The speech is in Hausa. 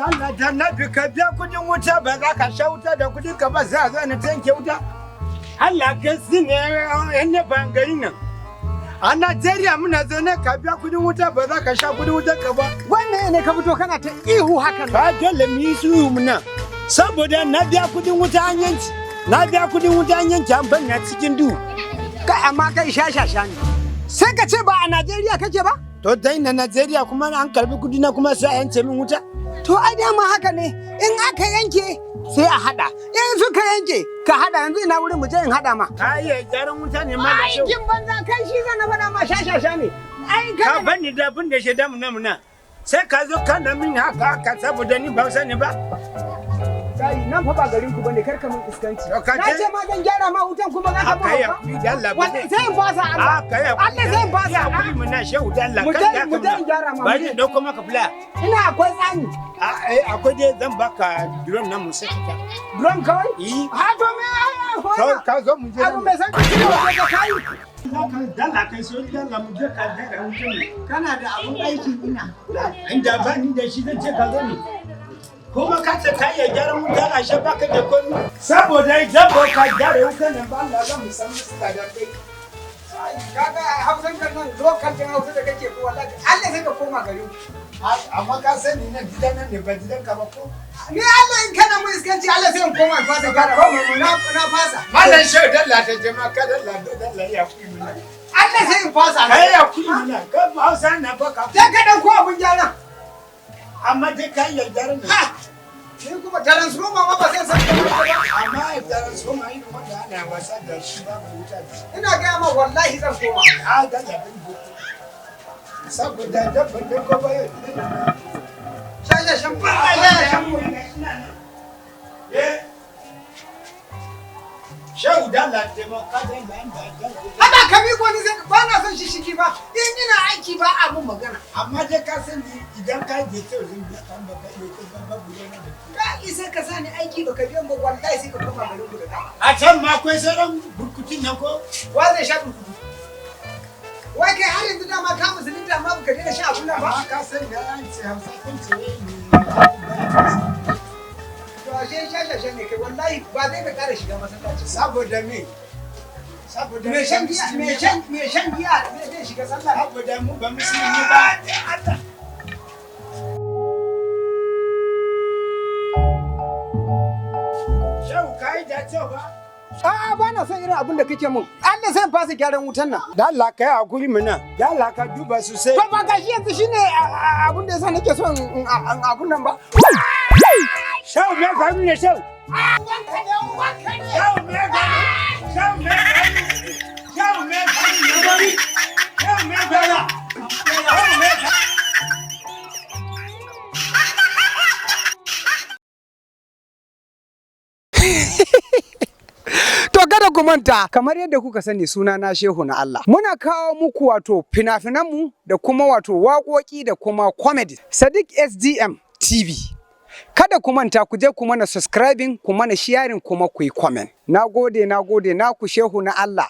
Allah da nabi ka biya kudin wuta ba za ka sha wuta da kudin ka ba za zo na tanke wuta. Allah gasi ne yan ne bangare nan. A Najeriya muna zaune ka biya kudin wuta ba za ka sha kudin wuta ka ba. Wannan ne ka fito kana ta ihu hakan. Ba dole mu yi su muna. Saboda na biya kudin wuta an yanki. Na biya kudin wuta an yanki an banna cikin duhu. Kai amma kai shashasha ne. Sai ka ce ba a Najeriya kake ba? To dai na Najeriya kuma an karbi kudi na kuma sai a yance min wuta. To ai dama haka ne in aka yanke sai a hada. In suka yanke ka hada yanzu ina wurin mu je in hada ma. Ai gyaran wuta ne ma da shau. Aikin banza kai shi zan na faɗa ma shashasha ne. Ai Ka bani da abin da shaidan mu muna. Sai ka zo kana min haka saboda ni ba sani ba. Sai nan fa ba garin ku bane kar ka mun iskanci. Na ce ma zan gyara ma wutan kuma za ka ba. Kai hakuri da Allah. Wallahi sai in fasa Allah. Kai hakuri. Allah sai in fasa. Hakuri mun na shehu da Allah. Mu je gyara ma. Bari in dauko maka fula. Ina akwai tsani. Akwai dai zan baka drone na mu sai ka. Drone kawai? Ha to me ka zo mu je. Abu mai san ciwo ko kai. Dalla kai so dalla mu je ka gyara wutan. Kana da abun aiki ina. Inda ba ni da shi zan ce ka zo ni. Kuma ka ce ka iya gyaran wuta a shi baka da komi. Saboda idan ba ka gyara wutan nan ba Allah zan musamman su da kai. Kaga Hausan kan nan lokacin Hausa da kake ko wallahi Allah sai ka koma gari. Amma ka sani nan gidan nan ne ba gidan ka ba ko? Ni Allah in kana mu iskanci Allah sai in koma fasa gara ba na fasa. Mallan shehu dalla ta jama'a ka dalla ya kuyi mun. Allah sai in fasa. Kai ya kuyi mun. Ka Hausa na baka. Sai ka dauko abun gyara. Amma dai ka iya gyaran nan. Ni kuma transformer ma ba sai san ba. Amma transformer yi wanda ana wasa da shi ba mu wuta. Ina ga ma wallahi zan koma. Dalla bin go. Saboda dabban da ko ba Shashan ba. Shehu dalla taimaka da lamba. Ana kami ko ni zai ba na son shishiki ba. In ina aiki ba abun magana. Amma dai ka sani idan ka je ta zan bi kan ba ka yi ko ba bu yana da. Ka isa ka sani aiki baka biyan ba wallahi sai ka koma garin ku da ka. A can ma akwai sauran burkutun nan ko? Wa zai sha burkutu? Wai kai har yanzu dama ka musulunta amma baka daina sha abun nan ba. Ka sani da an ce Hausa kun ce ne. To ashe shashashe ne kai wallahi ba zai ka kara shiga masallaci. Saboda me? Saboda me shan giya zai shiga sallah. Saboda mu ba musulmi ba. Shehu kai da cewa A'a ba na son irin abin da kake mun. Allah sai fasa gyaran wutan nan. da Allah kai hakuri mana. Da Allah ka duba sosai. To ba gashi yanzu shine abin da yasa nake son abun nan ba. Shehu me faru ne shehu? Wanka ne wanka ne. Shehu me faru? Shehu me faru? Shehu me faru? Shehu me faru? Shehu me faru? To kada ku manta kamar yadda kuka sani suna na Shehu na Allah. Muna kawo muku wato fina-finanmu da kuma wato waƙoƙi da kuma comedy. Sadiq SDM TV. Kada ku manta ku je ku mana subscribing, ku mana sharing kuma ku yi comment. Nagode, naku Shehu na Allah.